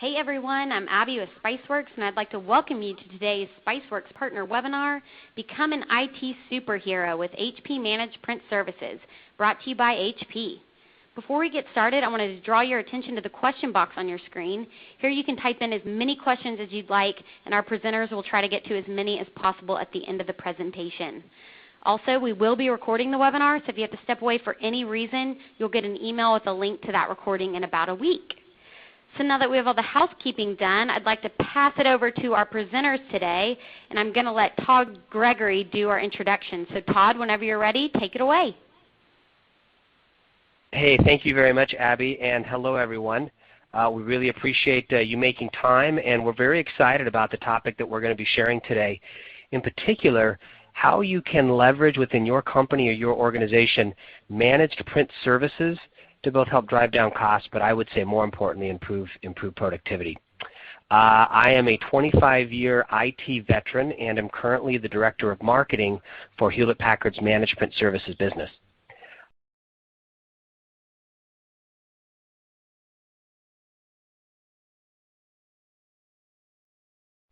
Hey everyone, I'm Abby with Spiceworks, and I'd like to welcome you to today's Spiceworks Partner Webinar, Become an IT Superhero with HP Managed Print Services, brought to you by HP. Before we get started, I wanted to draw your attention to the question box on your screen. Here you can type in as many questions as you'd like, and our presenters will try to get to as many as possible at the end of the presentation. Also, we will be recording the webinar, so if you have to step away for any reason, you'll get an email with a link to that recording in about a week. So now that we have all the housekeeping done, I'd like to pass it over to our presenters today, and I'm going to let Todd Gregory do our introduction. So Todd, whenever you're ready, take it away. Hey, thank you very much, Abby, and hello everyone. We really appreciate you making time, and we're very excited about the topic that we're going to be sharing today. In particular, how you can leverage within your company or your organization managed print services to both help drive down costs, but I would say more importantly improve productivity. I am a 25-year IT veteran and am currently the Director of Marketing for Hewlett-Packard's Managed Print Services business.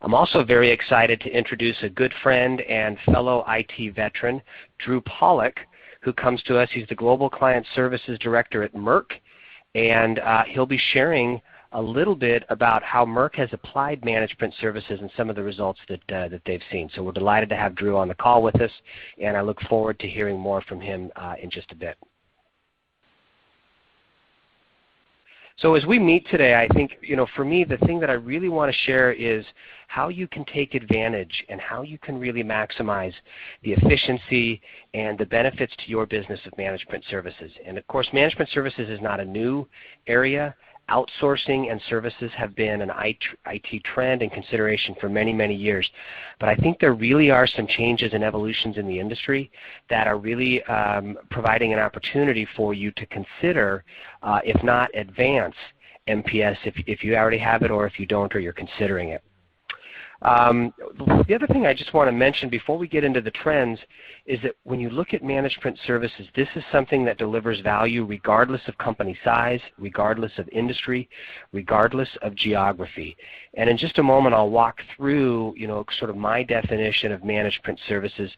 I'm also very excited to introduce a good friend and fellow IT veteran, Drew Pollock, who comes to us. He's the Global Client Services Director at Merck, and he'll be sharing a little bit about how Merck has applied managed print services and some of the results that they've seen. So we're delighted to have Drew on the call with us, and I look forward to hearing more from him in just a bit. So as we meet today, I think, for me, the thing that I really want to share is how you can take advantage and how you can really maximize the efficiency and the benefits to your business of managed print services. And of course, managed print services is not a new area. Outsourcing and services have been an IT trend and consideration for many, many years. But I think there really are some changes and evolutions in the industry that are really providing an opportunity for you to consider, if not advance, MPS if you already have it, or if you don't, or you're considering it. The other thing I just want to mention before we get into the trends is that when you look at managed print services, this is something that delivers value regardless of company size, regardless of industry, regardless of geography. And in just a moment I'll walk through sort of my definition of managed print services,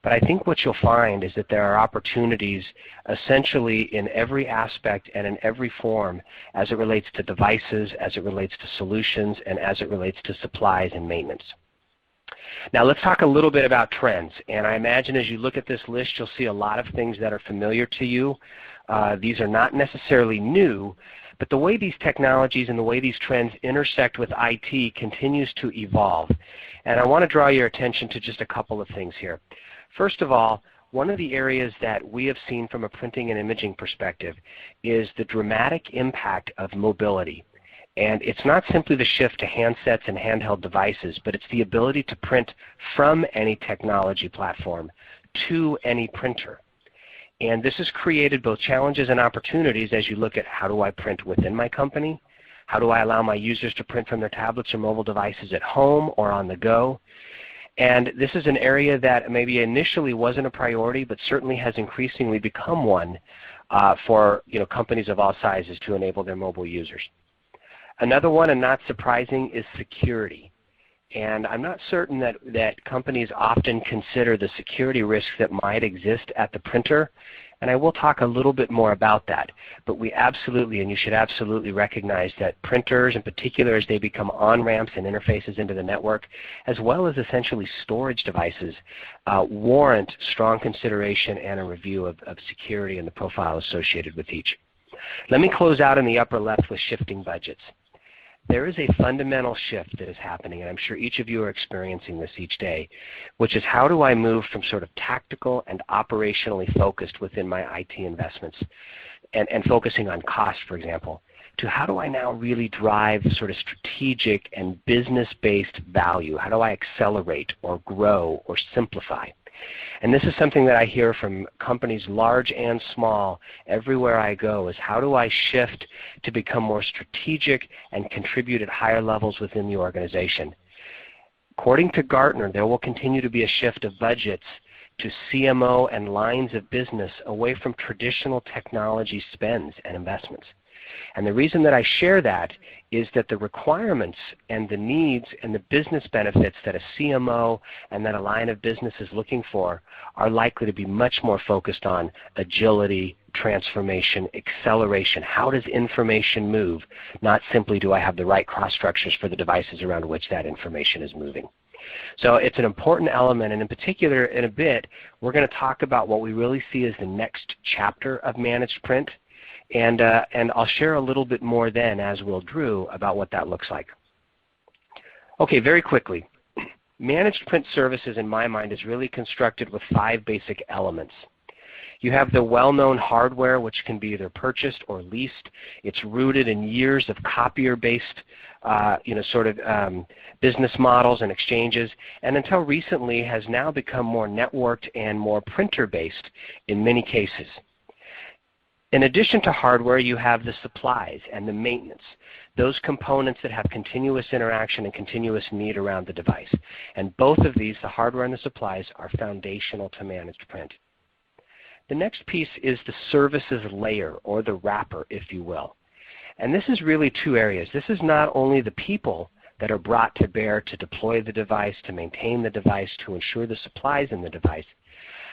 but I think what you'll find is that there are opportunities essentially in every aspect and in every form as it relates to devices, as it relates to solutions, and as it relates to supplies and maintenance. Now let's talk a little bit about trends, and I imagine as you look at this list you'll see a lot of things that are familiar to you. These are not necessarily new, but the way these technologies and the way these trends intersect with IT continues to evolve. And I want to draw your attention to just a couple of things here. First of all, one of the areas that we have seen from a printing and imaging perspective is the dramatic impact of mobility. And it's not simply the shift to handsets and handheld devices, but it's the ability to print from any technology platform to any printer. And this has created both challenges and opportunities as you look at how do I print within my company, how do I allow my users to print from their tablets or mobile devices at home or on the go. And this is an area that maybe initially wasn't a priority, but certainly has increasingly become one for companies of all sizes to enable their mobile users. Another one, and not surprising, is security. And I'm not certain that companies often consider the security risks that might exist at the printer, and I will talk a little bit more about that. But we absolutely, and you should absolutely recognize that printers in particular, as they become on-ramps and interfaces into the network, as well as essentially storage devices, warrant strong consideration and a review of security and the profile associated with each. Let me close out in the upper left with shifting budgets. There is a fundamental shift that is happening, and I'm sure each of you are experiencing this each day, which is how do I move from sort of tactical and operationally focused within my IT investments and focusing on cost, for example, to how do I now really drive sort of strategic and business-based value? How do I accelerate or grow or simplify? And this is something that I hear from companies large and small everywhere I go, is how do I shift to become more strategic and contribute at higher levels within the organization? According to Gartner, there will continue to be a shift of budgets to CMO and lines of business away from traditional technology spends and investments. And the reason that I share that is that the requirements and the needs and the business benefits that a CMO and that a line of business is looking for are likely to be much more focused on agility, transformation, acceleration. How does information move? Not simply do I have the right cross structures for the devices around which that information is moving. So it's an important element, and in particular, in a bit, we're going to talk about what we really see as the next chapter of managed print, and I'll share a little bit more then, as will Drew, about what that looks like. Okay, very quickly. Managed print services, in my mind, is really constructed with 5 basic elements. You have the well-known hardware, which can be either purchased or leased. It's rooted in years of copier-based business models and exchanges, and until recently has now become more networked and more printer-based in many cases. In addition to hardware, you have the supplies and the maintenance, those components that have continuous interaction and continuous need around the device. And both of these, the hardware and the supplies, are foundational to managed print. The next piece is the services layer, or the wrapper, if you will. And this is really 2 areas. This is not only the people that are brought to bear to deploy the device, to maintain the device, to ensure the supplies in the device,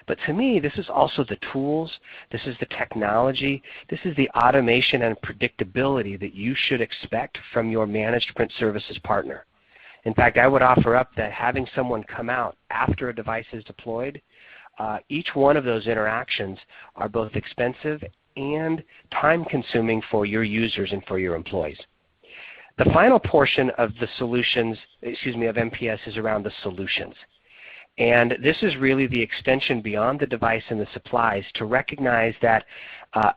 but to me, this is also the tools, this is the technology, this is the automation and predictability that you should expect from your managed print services partner. In fact, I would offer up that having someone come out after a device is deployed, each one of those interactions are both expensive and time-consuming for your users and for your employees. The final portion of the solutions, of MPS, is around the solutions. And this is really the extension beyond the device and the supplies to recognize that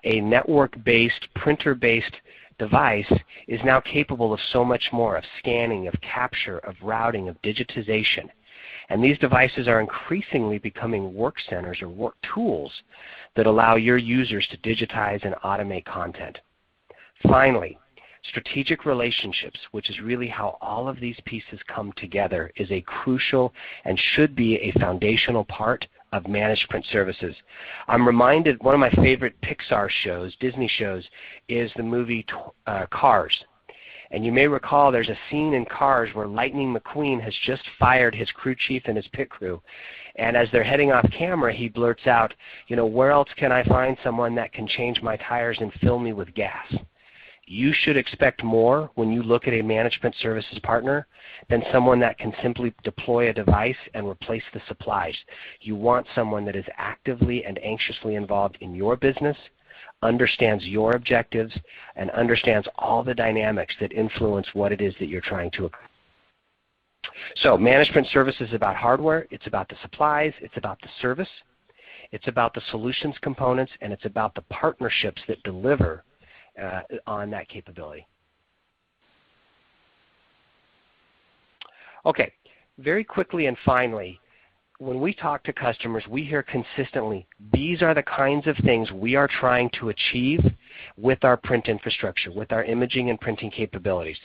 a network-based, printer-based device is now capable of so much more, of scanning, of capture, of routing, of digitization. And these devices are increasingly becoming work centers or work tools that allow your users to digitize and automate content. Finally, strategic relationships, which is really how all of these pieces come together, is a crucial and should be a foundational part of managed print services. I'm reminded, one of my favorite Pixar shows, Disney shows, is the movie Cars. And you may recall there's a scene in Cars where Lightning McQueen has just fired his crew chief and his pit crew. And as they're heading off camera, he blurts out, where else can I find someone that can change my tires and fill me with gas? You should expect more when you look at a management services partner than someone that can simply deploy a device and replace the supplies. You want someone that is actively and anxiously involved in your business, understands your objectives, and understands all the dynamics that influence what it is that you're trying to accomplish. So management services is about hardware, it's about the supplies, it's about the service, it's about the solutions components, and it's about the partnerships that deliver on that capability. Okay, very quickly and finally, when we talk to customers, we hear consistently, these are the kinds of things we are trying to achieve with our print infrastructure, with our imaging and printing capabilities.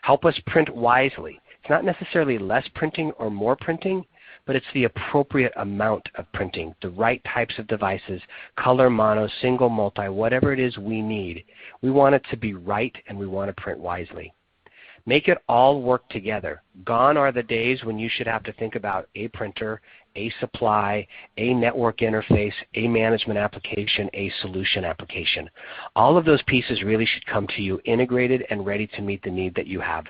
Help us print wisely. It's not necessarily less printing or more printing, but it's the appropriate amount of printing, the right types of devices, color, mono, single, multi, whatever it is we need. We want it to be right, and we want to print wisely. Make it all work together. Gone are the days when you should have to think about a printer, a supply, a network interface, a management application, a solution application. All of those pieces really should come to you integrated and ready to meet the need that you have.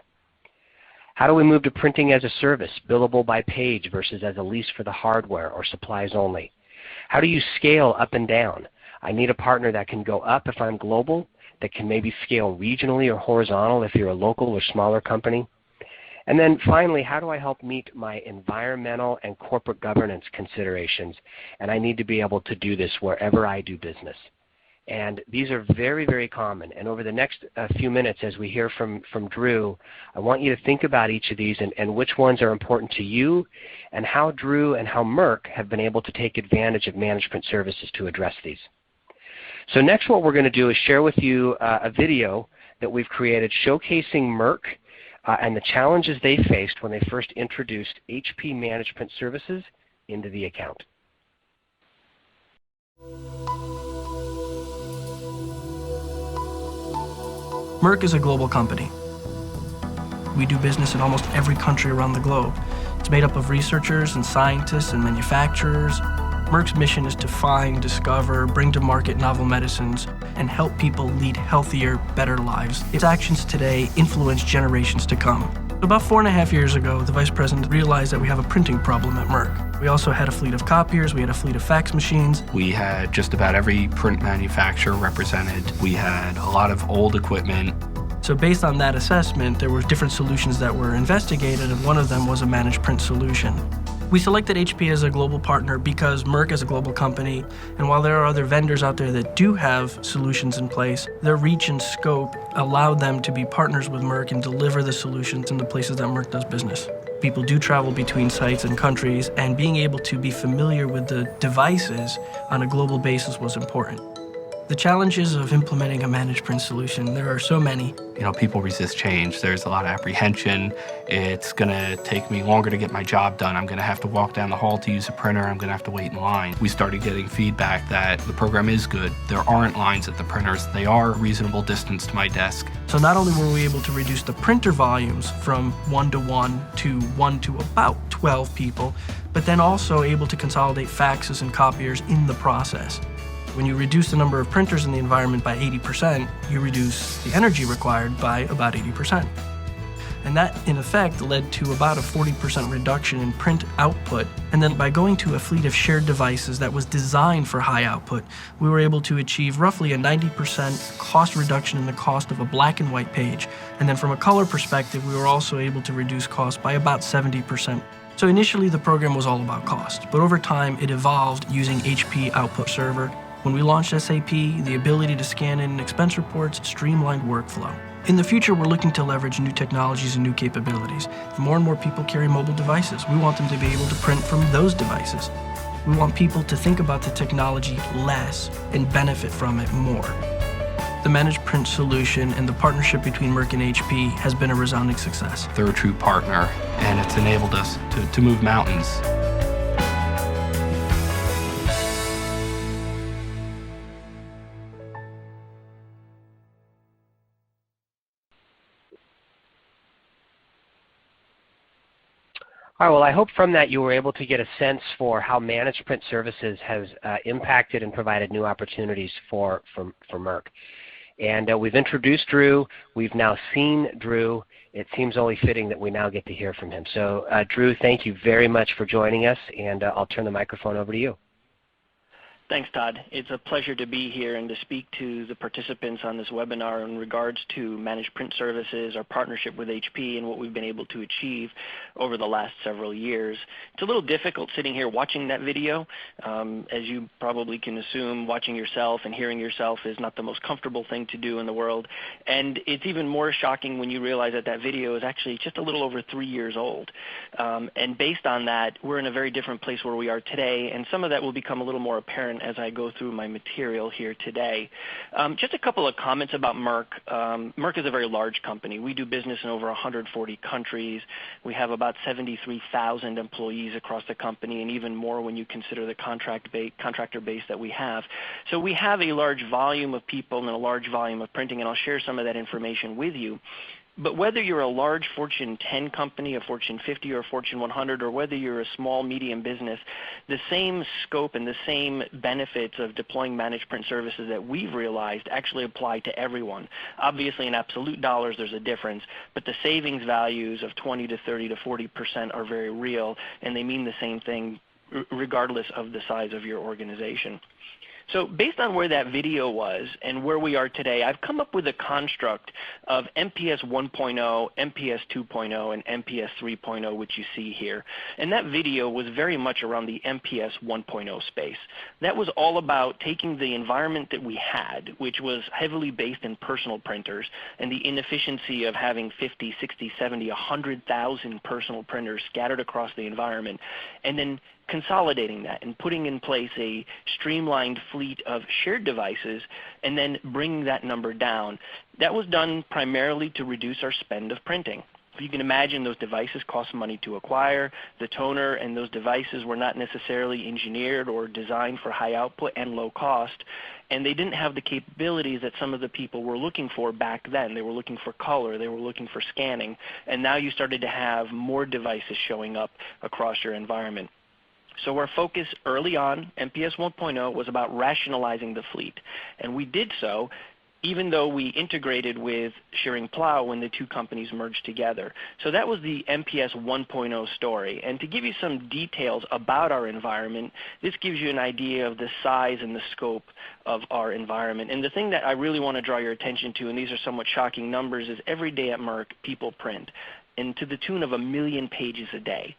How do we move to printing as a service, billable by page versus as a lease for the hardware or supplies only? How do you scale up and down? I need a partner that can go up if I'm global, that can maybe scale regionally or horizontal if you're a local or smaller company. And then finally, how do I help meet my environmental and corporate governance considerations? And I need to be able to do this wherever I do business. And these are very, very common. And over the next few minutes, as we hear from Drew, I want you to think about each of these and which ones are important to you, and how Drew and how Merck have been able to take advantage of management services to address these. So next, what we're going to do is share with you a video that we've created showcasing Merck and the challenges they faced when they first introduced HP Management Services into the account. Merck is a global company. We do business in almost every country around the globe. It's made up of researchers and scientists and manufacturers. Merck's mission is to find, discover, bring to market novel medicines, and help people lead healthier, better lives. Its actions today influence generations to come. About 4.5 years ago, the vice president realized that we have a printing problem at Merck. We also had a fleet of copiers, we had a fleet of fax machines. We had just about every print manufacturer represented. We had a lot of old equipment. So based on that assessment, there were different solutions that were investigated, and one of them was a managed print solution. We selected HP as a global partner because Merck is a global company, and while there are other vendors out there that do have solutions in place, their reach and scope allowed them to be partners with Merck and deliver the solutions in the places that Merck does business. People do travel between sites and countries, and being able to be familiar with the devices on a global basis was important. The challenges of implementing a managed print solution, there are so many. You know, people resist change. There's a lot of apprehension. It's gonna take me longer to get my job done. I'm gonna have to walk down the hall to use a printer. I'm gonna have to wait in line. We started getting feedback that the program is good. There aren't lines at the printers. They are a reasonable distance to my desk. So not only were we able to reduce the printer volumes from 1 to 1 to 1 to about 12 people, but then also able to consolidate faxes and copiers in the process. When you reduce the number of printers in the environment by 80%, you reduce the energy required by about 80%. And that, in effect, led to about a 40% reduction in print output. And then by going to a fleet of shared devices that was designed for high output, we were able to achieve roughly a 90% cost reduction in the cost of a black and white page. And then from a color perspective, we were also able to reduce costs by about 70%. So initially, the program was all about cost, but over time, it evolved using HP Output Server. When we launched SAP, the ability to scan in expense reports streamlined workflow. In the future, we're looking to leverage new technologies and new capabilities. More and more people carry mobile devices. We want them to be able to print from those devices. We want people to think about the technology less and benefit from it more. The managed print solution and the partnership between Merck and HP has been a resounding success. They're a true partner, and it's enabled us to move mountains. All right, well, I hope from that you were able to get a sense for how managed print services has impacted and provided new opportunities for Merck. And we've introduced Drew. We've now seen Drew. It seems only fitting that we now get to hear from him. So, Drew, thank you very much for joining us, and I'll turn the microphone over to you. Thanks, Todd. It's a pleasure to be here and to speak to the participants on this webinar in regards to managed print services, our partnership with HP, and what we've been able to achieve over the last several years. It's a little difficult sitting here watching that video. As you probably can assume, watching yourself and hearing yourself is not the most comfortable thing to do in the world. And it's even more shocking when you realize that that video is actually just a little over 3 years old. And based on that, we're in a very different place where we are today, and some of that will become a little more apparent as I go through my material here today. Just a couple of comments about Merck. Merck is a very large company. We do business in over 140 countries. We have about 73,000 employees across the company, and even more when you consider the contractor base that we have. So we have a large volume of people and a large volume of printing, and I'll share some of that information with you. But whether you're a large Fortune 10 company, a Fortune 50 or a Fortune 100, or whether you're a small, medium business, the same scope and the same benefits of deploying managed print services that we've realized actually apply to everyone. Obviously, in absolute dollars, there's a difference, but the savings values of 20 to 30 to 40% are very real, and they mean the same thing regardless of the size of your organization. So based on where that video was and where we are today, I've come up with a construct of MPS 1.0, MPS 2.0, and MPS 3.0, which you see here. And that video was very much around the MPS 1.0 space. That was all about taking the environment that we had, which was heavily based in personal printers, and the inefficiency of having 50, 60, 70, 100,000 personal printers scattered across the environment, and then consolidating that and putting in place a streamlined fleet of shared devices and then bringing that number down. That was done primarily to reduce our spend of printing. If you can imagine, those devices cost money to acquire. The toner and those devices were not necessarily engineered or designed for high output and low cost, and they didn't have the capabilities that some of the people were looking for back then. They were looking for color, they were looking for scanning, and now you started to have more devices showing up across your environment. So our focus early on, MPS 1.0, was about rationalizing the fleet, and we did so even though we integrated with Schering-Plough when the two companies merged together. So that was the MPS 1.0 story. And to give you some details about our environment, this gives you an idea of the size and the scope of our environment. And the thing that I really want to draw your attention to, and these are somewhat shocking numbers, is every day at Merck, people print, and to the tune of 1 million pages a day.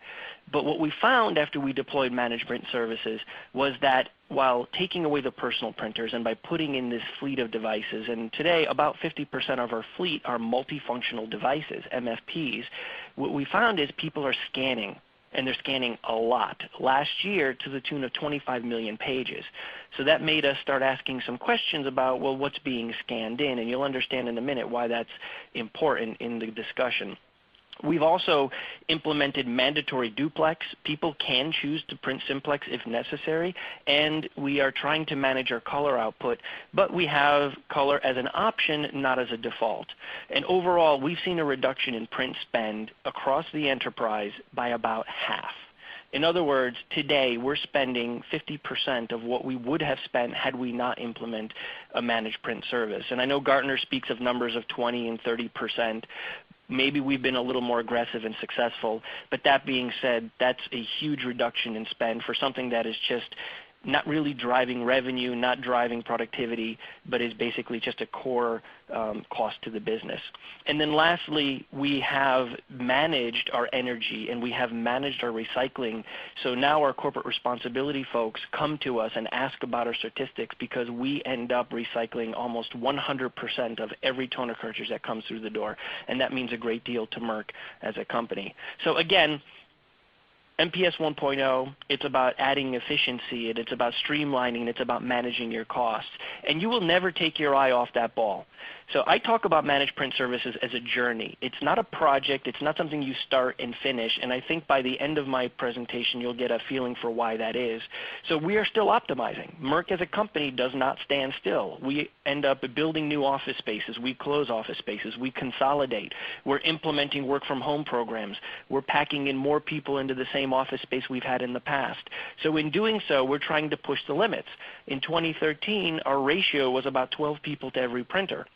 But what we found after we deployed managed print services was that while taking away the personal printers and by putting in this fleet of devices, and today about 50% of our fleet are multifunctional devices, MFPs, what we found is people are scanning, and they're scanning a lot. Last year to the tune of 25 million pages. So that made us start asking some questions about, well, what's being scanned in, and you'll understand in a minute why that's important in the discussion. We've also implemented mandatory duplex. People can choose to print simplex if necessary, and we are trying to manage our color output, but we have color as an option, not as a default. And overall, we've seen a reduction in print spend across the enterprise by about half. In other words, today we're spending 50% of what we would have spent had we not implemented a managed print service. And I know Gartner speaks of numbers of 20 and 30%. Maybe we've been a little more aggressive and successful, but that being said, that's a huge reduction in spend for something that is just not really driving revenue, not driving productivity, but is basically just a core cost to the business. And then lastly, we have managed our energy and we have managed our recycling. So now our corporate responsibility folks come to us and ask about our statistics because we end up recycling almost 100% of every toner cartridge that comes through the door. And that means a great deal to Merck as a company. So again, MPS 1.0, it's about adding efficiency, and it's about streamlining, and it's about managing your costs. And you will never take your eye off that ball. So I talk about managed print services as a journey. It's not a project. It's not something you start and finish. And I think by the end of my presentation, you'll get a feeling for why that is. So we are still optimizing. Merck as a company does not stand still. We end up building new office spaces. We close office spaces. We consolidate. We're implementing work from home programs. We're packing in more people into the same office space we've had in the past. So in doing so, we're trying to push the limits. In 2013, our ratio was about 12 people to every printer.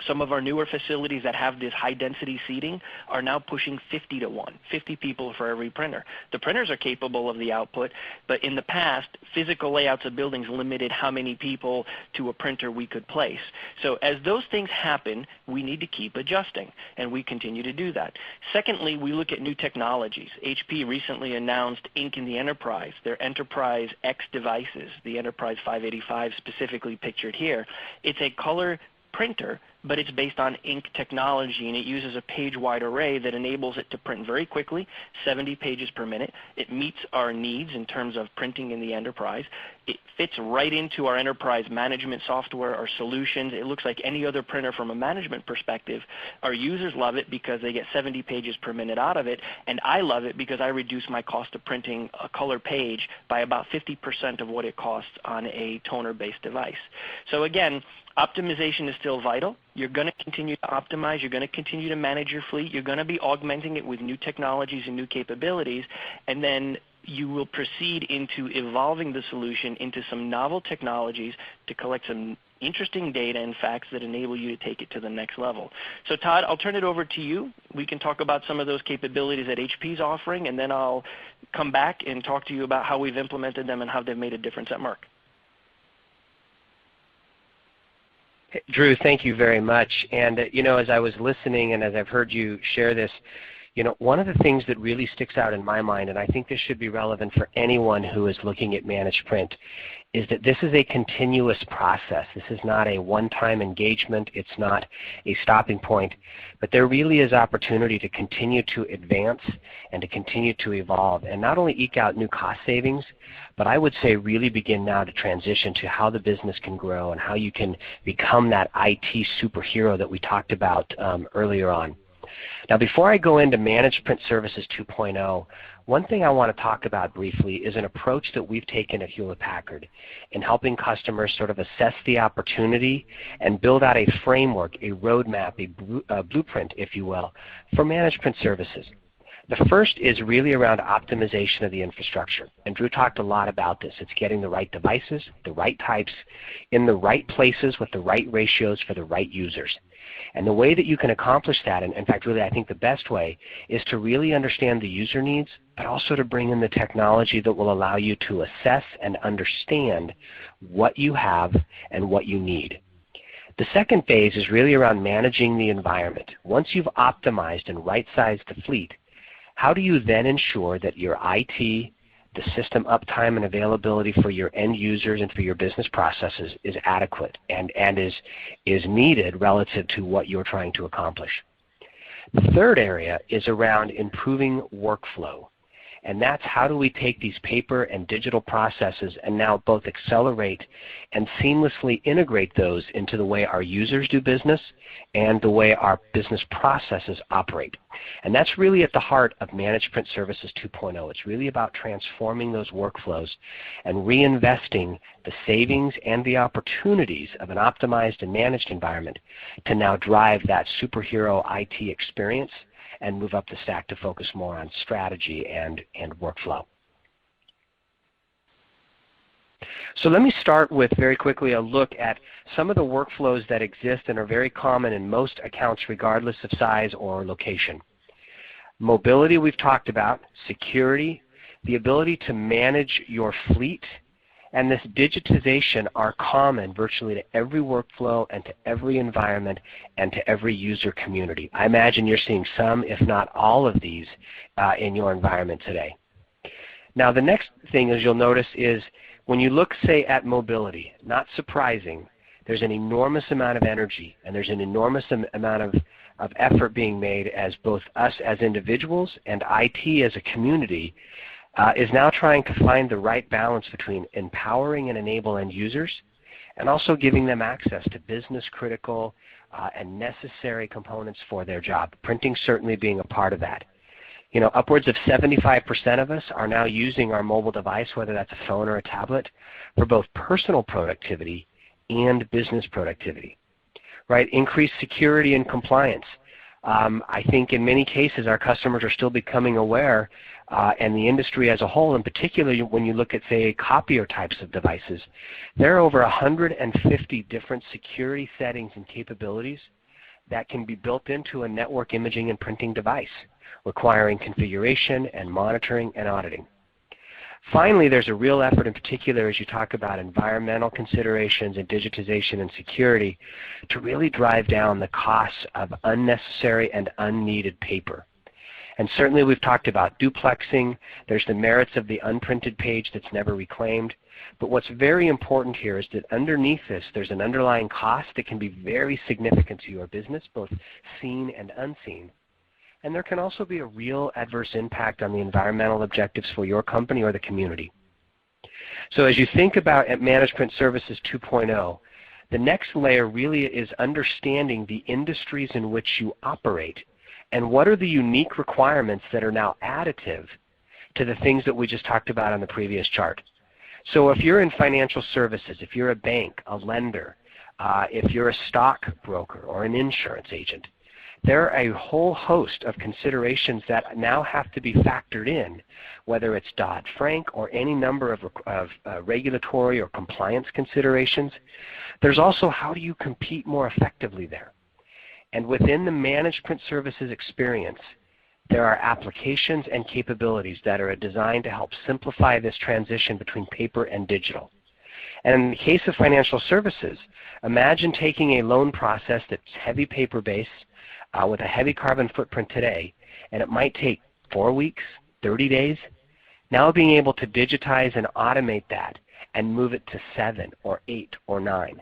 Some of our newer facilities that have this high-density seating are now pushing 50 to 1, 50 people for every printer. The printers are capable of the output, but in the past, physical layouts of buildings limited how many people to a printer we could place. So as those things happen, we need to keep adjusting, and we continue to do that. Secondly, we look at new technologies. HP recently announced Ink in the Enterprise, their Enterprise X devices, the Enterprise 585 specifically pictured here. It's a color printer, but it's based on ink technology, and it uses a page-wide array that enables it to print very quickly, 70 pages per minute. It meets our needs in terms of printing in the enterprise. It fits right into our enterprise management software, our solutions. It looks like any other printer from a management perspective. Our users love it because they get 70 pages per minute out of it, and I love it because I reduce my cost of printing a color page by about 50% of what it costs on a toner-based device. So again, optimization is still vital. You're going to continue to optimize. You're going to continue to manage your fleet. You're going to be augmenting it with new technologies and new capabilities, and then you will proceed into evolving the solution into some novel technologies to collect some interesting data and facts that enable you to take it to the next level. So Todd, I'll turn it over to you. We can talk about some of those capabilities that HP is offering, and then I'll come back and talk to you about how we've implemented them and how they've made a difference at Merck. Drew, thank you very much. And as I was listening and as I've heard you share this, one of the things that really sticks out in my mind, and I think this should be relevant for anyone who is looking at managed print, is that this is a continuous process. This is not a one-time engagement. It's not a stopping point. But there really is opportunity to continue to advance and to continue to evolve and not only eke out new cost savings, but I would say really begin now to transition to how the business can grow and how you can become that IT superhero that we talked about earlier on. Now, before I go into Managed Print Services 2.0, one thing I want to talk about briefly is an approach that we've taken at Hewlett-Packard in helping customers sort of assess the opportunity and build out a framework, a roadmap, a blueprint, if you will, for Managed Print Services. The first is really around optimization of the infrastructure, and Drew talked a lot about this. It's getting the right devices, the right types, in the right places with the right ratios for the right users. And the way that you can accomplish that, and in fact really I think the best way, is to really understand the user needs, but also to bring in the technology that will allow you to assess and understand what you have and what you need. The second phase is really around managing the environment. Once you've optimized and right-sized the fleet, how do you then ensure that your IT, the system uptime and availability for your end users and for your business processes is adequate and is needed relative to what you're trying to accomplish? The third area is around improving workflow. And that's how do we take these paper and digital processes and now both accelerate and seamlessly integrate those into the way our users do business and the way our business processes operate. And that's really at the heart of Managed Print Services 2.0. It's really about transforming those workflows and reinvesting the savings and the opportunities of an optimized and managed environment to now drive that superhero IT experience and move up the stack to focus more on strategy and workflow. So let me start with very quickly a look at some of the workflows that exist and are very common in most accounts regardless of size or location. Mobility we've talked about, security, the ability to manage your fleet, and this digitization are common virtually to every workflow and to every environment and to every user community. I imagine you're seeing some, if not all of these in your environment today. Now the next thing is you'll notice is when you look, say, at mobility, not surprising, there's an enormous amount of energy and there's an enormous amount of effort being made as both us as individuals and IT as a community is now trying to find the right balance between empowering and enable end users and also giving them access to business critical and necessary components for their job, printing certainly being a part of that. You know, upwards of 75% of us are now using our mobile device, whether that's a phone or a tablet, for both personal productivity and business productivity. Right? Increased security and compliance. I think in many cases our customers are still becoming aware and the industry as a whole, and particularly when you look at, say, copier types of devices, there are over 150 different security settings and capabilities that can be built into a network imaging and printing device, requiring configuration and monitoring and auditing. Finally, there's a real effort in particular as you talk about environmental considerations and digitization and security to really drive down the costs of unnecessary and unneeded paper. And certainly we've talked about duplexing. There's the merits of the unprinted page that's never reclaimed. But what's very important here is that underneath this there's an underlying cost that can be very significant to your business, both seen and unseen. And there can also be a real adverse impact on the environmental objectives for your company or the community. So as you think about Managed Print Services 2.0, the next layer really is understanding the industries in which you operate and what are the unique requirements that are now additive to the things that we just talked about on the previous chart. So if you're in financial services, if you're a bank, a lender, if you're a stockbroker or an insurance agent, there are a whole host of considerations that now have to be factored in, whether it's Dodd-Frank or any number of regulatory or compliance considerations. There's also how do you compete more effectively there. And within the Managed Print Services experience, there are applications and capabilities that are designed to help simplify this transition between paper and digital. And in the case of financial services, imagine taking a loan process that's heavy paper-based, with a heavy carbon footprint today, and it might take 4 weeks, 30 days, now being able to digitize and automate that and move it to 7 or 8 or 9.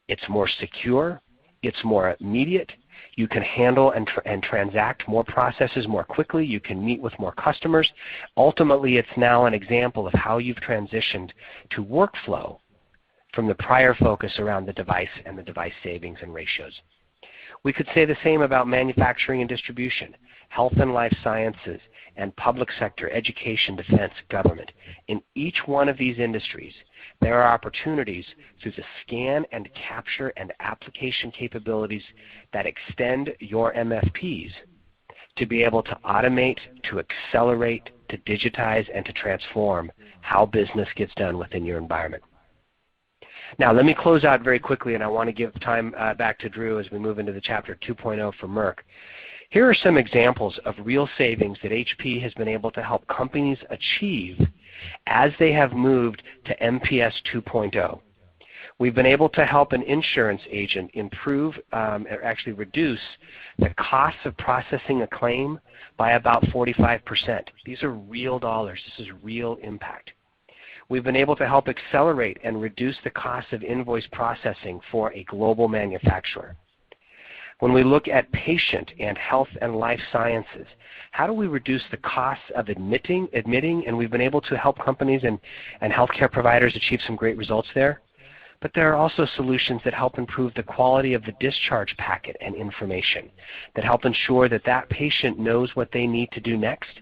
It's more secure, it's more immediate, you can handle and transact more processes more quickly, you can meet with more customers. Ultimately, it's now an example of how you've transitioned to workflow from the prior focus around the device and the device savings and ratios. We could say the same about manufacturing and distribution, health and life sciences, and public sector, education, defense, government. In each one of these industries, there are opportunities through the scan and capture and application capabilities that extend your MFPs to be able to automate, to accelerate, to digitize, and to transform how business gets done within your environment. Now, let me close out very quickly, and I want to give time back to Drew as we move into the Chapter 2.0 for Merck. Here are some examples of real savings that HP has been able to help companies achieve as they have moved to MPS 2.0. We've been able to help an insurance agent improve, or actually reduce, the cost of processing a claim by about 45%. These are real dollars. This is real impact. We've been able to help accelerate and reduce the cost of invoice processing for a global manufacturer. When we look at patient and health and life sciences, how do we reduce the costs of admitting, and we've been able to help companies and healthcare providers achieve some great results there. But there are also solutions that help improve the quality of the discharge packet and information, that help ensure that that patient knows what they need to do next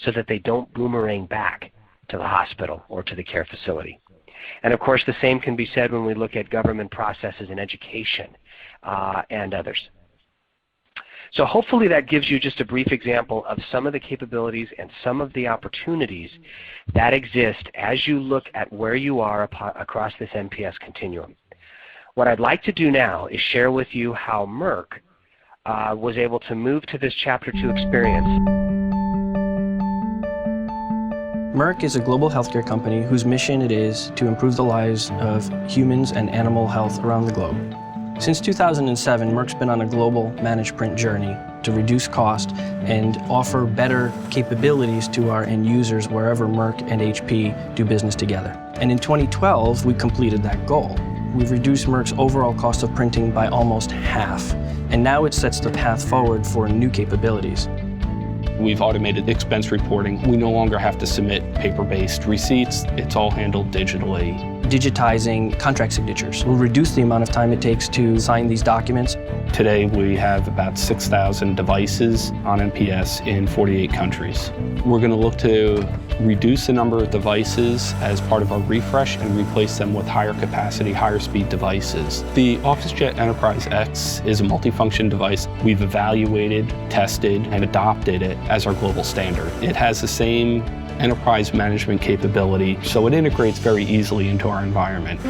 so that they don't boomerang back to the hospital or to the care facility. And of course, the same can be said when we look at government processes in education and others. So hopefully that gives you just a brief example of some of the capabilities and some of the opportunities that exist as you look at where you are across this MPS continuum. What I'd like to do now is share with you how Merck was able to move to this Chapter 2 experience. Merck is a global healthcare company whose mission it is to improve the lives of humans and animal health around the globe. Since 2007, Merck's been on a global managed print journey to reduce cost and offer better capabilities to our end users wherever Merck and HP do business together. And in 2012, we completed that goal. We've reduced Merck's overall cost of printing by almost half, and now it sets the path forward for new capabilities. We've automated expense reporting. We no longer have to submit paper-based receipts. It's all handled digitally. Digitizing contract signatures will reduce the amount of time it takes to sign these documents. Today we have about 6,000 devices on MPS in 48 countries. We're going to look to reduce the number of devices as part of our refresh and replace them with higher capacity, higher speed devices. The OfficeJet Enterprise X is a multifunction device. We've evaluated, tested, and adopted it as our global standard. It has the same enterprise management capability, so it integrates very easily into our environment.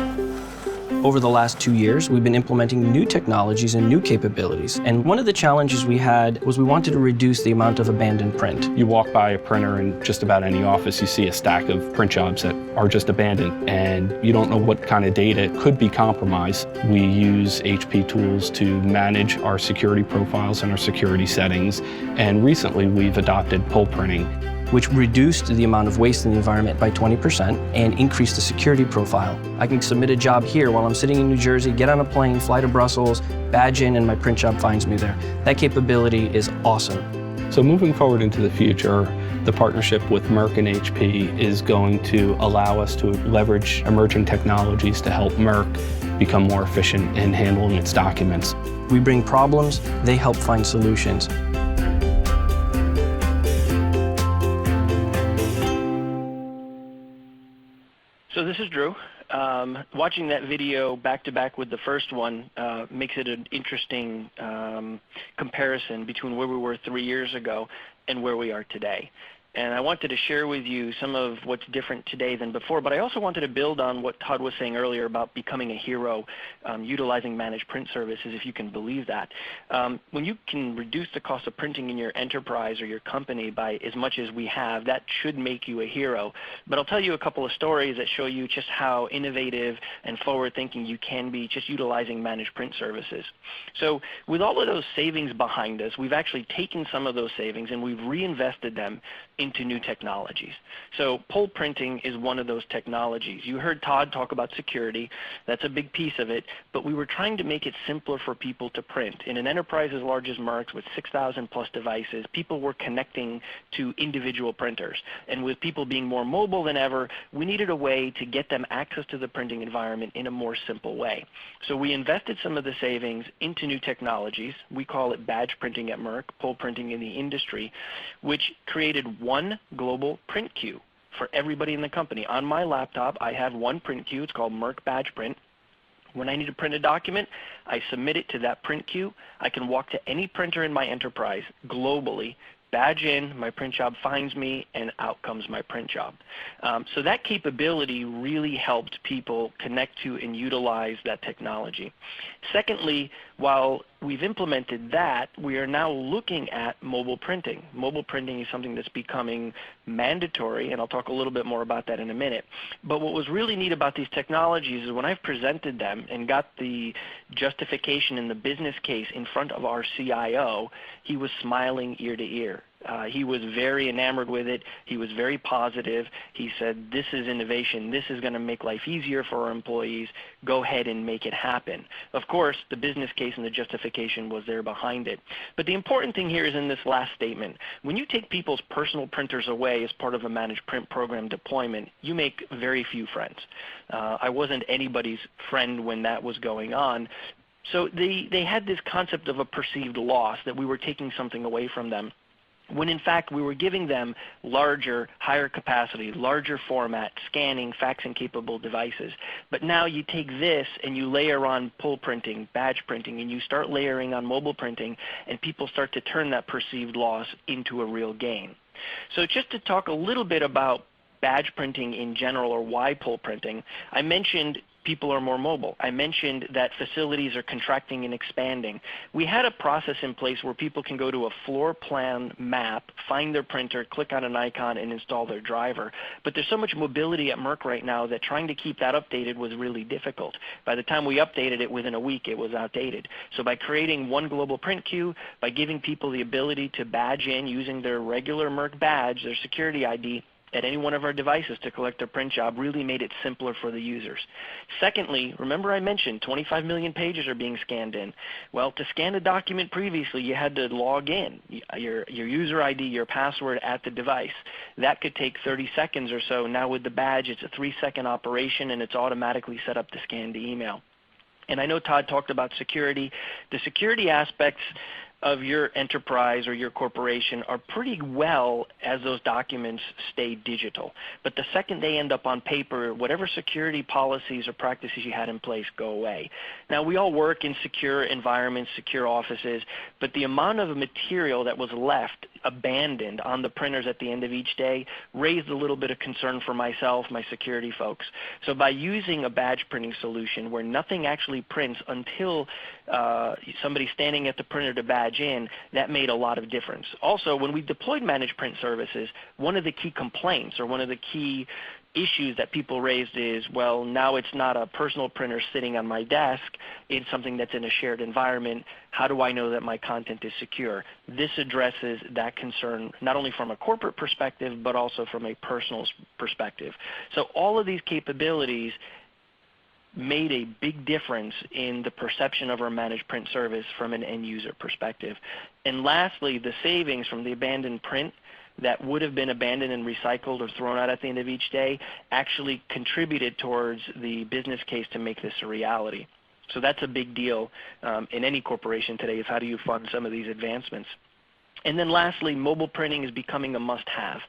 Over the last 2 years, we've been implementing new technologies and new capabilities. And one of the challenges we had was we wanted to reduce the amount of abandoned print. You walk by a printer in just about any office, you see a stack of print jobs that are just abandoned, and you don't know what kind of data could be compromised. We use HP tools to manage our security profiles and our security settings, and recently we've adopted pull printing, which reduced the amount of waste in the environment by 20% and increased the security profile. I can submit a job here while I'm sitting in New Jersey, get on a plane, fly to Brussels, badge in, and my print job finds me there. That capability is awesome. So moving forward into the future, the partnership with Merck and HP is going to allow us to leverage emerging technologies to help Merck become more efficient in handling its documents. We bring problems, they help find solutions. So this is Drew. Watching that video back to back with the first one makes it an interesting comparison between where we were 3 years ago and where we are today. And I wanted to share with you some of what's different today than before, but I also wanted to build on what Todd was saying earlier about becoming a hero, utilizing managed print services, if you can believe that. When you can reduce the cost of printing in your enterprise or your company by as much as we have, that should make you a hero. But I'll tell you a couple of stories that show you just how innovative and forward-thinking you can be just utilizing managed print services. So with all of those savings behind us, we've actually taken some of those savings and we've reinvested them into new technologies. So pull printing is one of those technologies. You heard Todd talk about security. That's a big piece of it, but we were trying to make it simpler for people to print. In an enterprise as large as Merck's with 6,000 plus devices, people were connecting to individual printers. And with people being more mobile than ever, we needed a way to get them access to the printing environment in a more simple way. So we invested some of the savings into new technologies. We call it badge printing at Merck, pull printing in the industry, which created one global print queue for everybody in the company. On my laptop, I have one print queue. It's called Merck Badge Print. When I need to print a document, I submit it to that print queue. I can walk to any printer in my enterprise globally, badge in, my print job finds me, and out comes my print job. So that capability really helped people connect to and utilize that technology. Secondly, while we've implemented that, we are now looking at mobile printing. Mobile printing is something that's becoming mandatory, and I'll talk a little bit more about that in a minute. But what was really neat about these technologies is when I've presented them and got the justification in the business case in front of our CIO, he was smiling ear to ear. He was very enamored with it. He was very positive. He said, this is innovation. This is going to make life easier for our employees. Go ahead and make it happen. Of course, the business case and the justification was there behind it. But the important thing here is in this last statement. When you take people's personal printers away as part of a managed print program deployment, you make very few friends. I wasn't anybody's friend when that was going on. So they had this concept of a perceived loss, that we were taking something away from them, when in fact we were giving them larger, higher capacity, larger format, scanning, faxing capable devices. But now you take this and you layer on pull printing, badge printing, and you start layering on mobile printing, and people start to turn that perceived loss into a real gain. So just to talk a little bit about badge printing in general, or why pull printing, I mentioned people are more mobile. I mentioned that facilities are contracting and expanding. We had a process in place where people can go to a floor plan map, find their printer, click on an icon, and install their driver. But there's so much mobility at Merck right now that trying to keep that updated was really difficult. By the time we updated it within a week, it was outdated. So by creating one global print queue, by giving people the ability to badge in using their regular Merck badge, their security ID, at any one of our devices to collect their print job, really made it simpler for the users. Secondly, remember I mentioned 25 million pages are being scanned in. Well, to scan a document previously, you had to log in, your user ID, your password at the device. That could take 30 seconds or so. Now with the badge, it's a 3-second operation, and it's automatically set up to scan the email. And I know Todd talked about security. The security aspects of your enterprise or your corporation are pretty well as those documents stay digital. But the second they end up on paper, whatever security policies or practices you had in place go away. Now, we all work in secure environments, secure offices, but the amount of material that was left abandoned on the printers at the end of each day raised a little bit of concern for myself, my security folks. So by using a badge printing solution where nothing actually prints until somebody's standing at the printer to badge in, that made a lot of difference. Also, when we deployed managed print services, one of the key complaints or one of the key issues that people raised is, well, now it's not a personal printer sitting on my desk, it's something that's in a shared environment. How do I know that my content is secure? This addresses that concern not only from a corporate perspective, but also from a personal perspective. So all of these capabilities made a big difference in the perception of our managed print service from an end user perspective. And lastly, the savings from the abandoned print that would have been abandoned and recycled or thrown out at the end of each day actually contributed towards the business case to make this a reality. So that's a big deal in any corporation today, is how do you fund some of these advancements. And then lastly, mobile printing is becoming a must-have.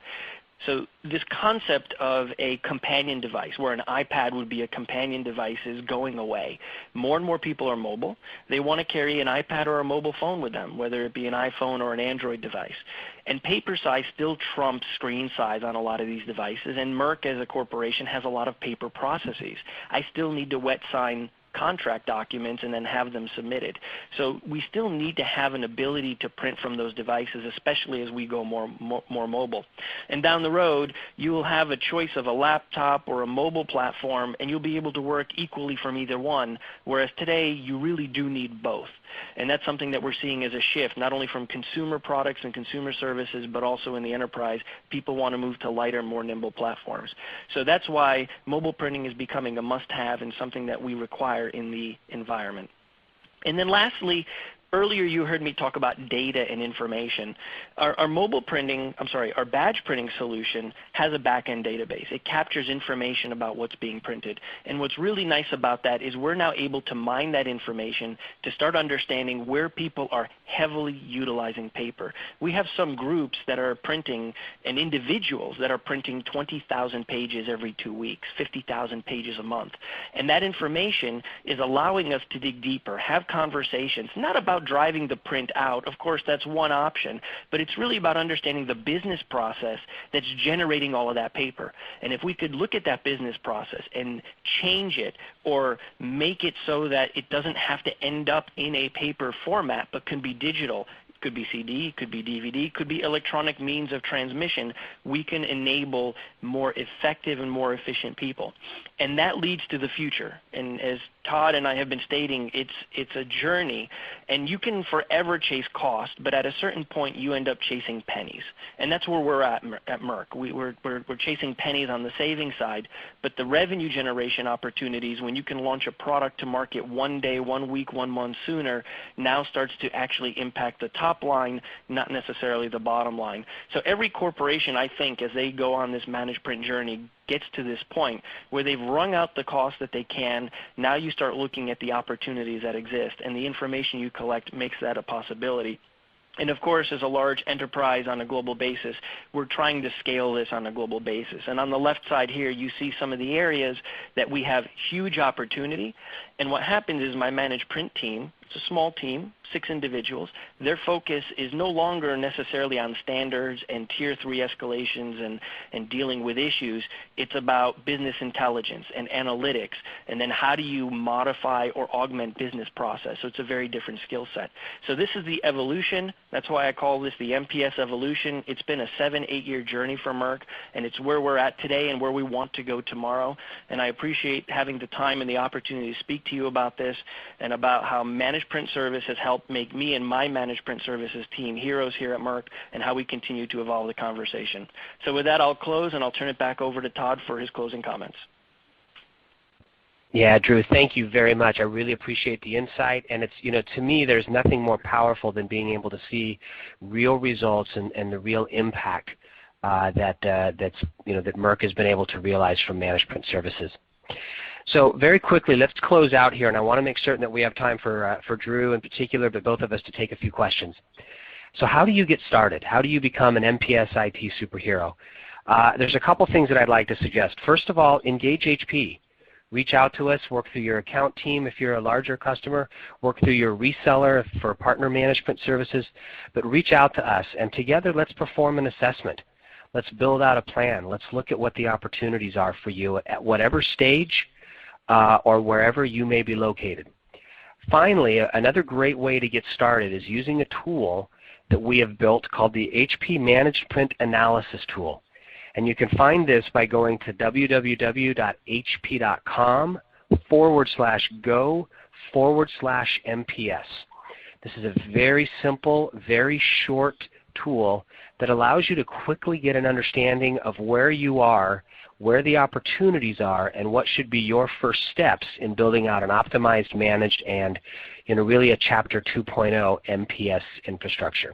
So this concept of a companion device, where an iPad would be a companion device, is going away. More and more people are mobile. They want to carry an iPad or a mobile phone with them, whether it be an iPhone or an Android device. And paper size still trumps screen size on a lot of these devices, and Merck as a corporation has a lot of paper processes. I still need to wet sign contract documents and then have them submitted. So we still need to have an ability to print from those devices, especially as we go more mobile. And down the road, you will have a choice of a laptop or a mobile platform, and you'll be able to work equally from either one, whereas today you really do need both. And that's something that we're seeing as a shift, not only from consumer products and consumer services, but also in the enterprise. People want to move to lighter, more nimble platforms. So that's why mobile printing is becoming a must-have and something that we require in the environment. And then lastly, earlier you heard me talk about data and information. Our badge printing solution has a back-end database. It captures information about what's being printed. And what's really nice about that is we're now able to mine that information to start understanding where people are heavily utilizing paper. We have some groups that are printing, and individuals that are printing 20,000 pages every 2 weeks, 50,000 pages a month. And that information is allowing us to dig deeper, have conversations, not about driving the print out. Of course, that's one option, but it's really about understanding the business process that's generating all of that paper. And if we could look at that business process and change it or make it so that it doesn't have to end up in a paper format but can be digital, could be CD, could be DVD, could be electronic means of transmission, we can enable more effective and more efficient people. And that leads to the future. And as Todd and I have been stating, it's a journey, and you can forever chase cost, but at a certain point you end up chasing pennies. And that's where we're at Merck. We're chasing pennies on the saving side, but the revenue generation opportunities, when you can launch a product to market 1 day, 1 week, 1 month sooner, now starts to actually impact the top line, not necessarily the bottom line. So every corporation, I think, as they go on this managed print journey, gets to this point where they've wrung out the cost that they can. Now you start looking at the opportunities that exist, and the information you collect makes that a possibility. And of course, as a large enterprise on a global basis, we're trying to scale this on a global basis. And on the left side here, you see some of the areas that we have huge opportunity. And what happens is my managed print team, it's a small team, 6 individuals, their focus is no longer necessarily on standards and tier 3 escalations and dealing with issues. It's about business intelligence and analytics, and then how do you modify or augment business process. So it's a very different skill set. So this is the evolution. That's why I call this the MPS evolution. It's been a 7-8 year journey for Merck, and it's where we're at today and where we want to go tomorrow. And I appreciate having the time and the opportunity to speak to you about this and about how managed print service has helped make me and my managed print services team heroes here at Merck, and how we continue to evolve the conversation. So with that, I'll close, and I'll turn it back over to Todd for his closing comments. Yeah, Drew, thank you very much. I really appreciate the insight, and it's, to me, there's nothing more powerful than being able to see real results and the real impact that Merck has been able to realize from managed print services. So very quickly, let's close out here, and I want to make certain that we have time for Drew in particular, but both of us to take a few questions. So how do you get started? How do you become an MPS IT superhero? There's a couple things that I'd like to suggest. First of all, engage HP. Reach out to us, work through your account team if you're a larger customer, work through your reseller for partner management services, but reach out to us, and together let's perform an assessment. Let's build out a plan. Let's look at what the opportunities are for you at whatever stage or wherever you may be located. Finally, another great way to get started is using a tool that we have built called the HP Managed Print Analysis Tool. And you can find this by going to www.hp.com/go/MPS. This is a very simple, very short tool that allows you to quickly get an understanding of where you are, where the opportunities are, and what should be your first steps in building out an optimized, managed, and really a Chapter 2.0 MPS infrastructure.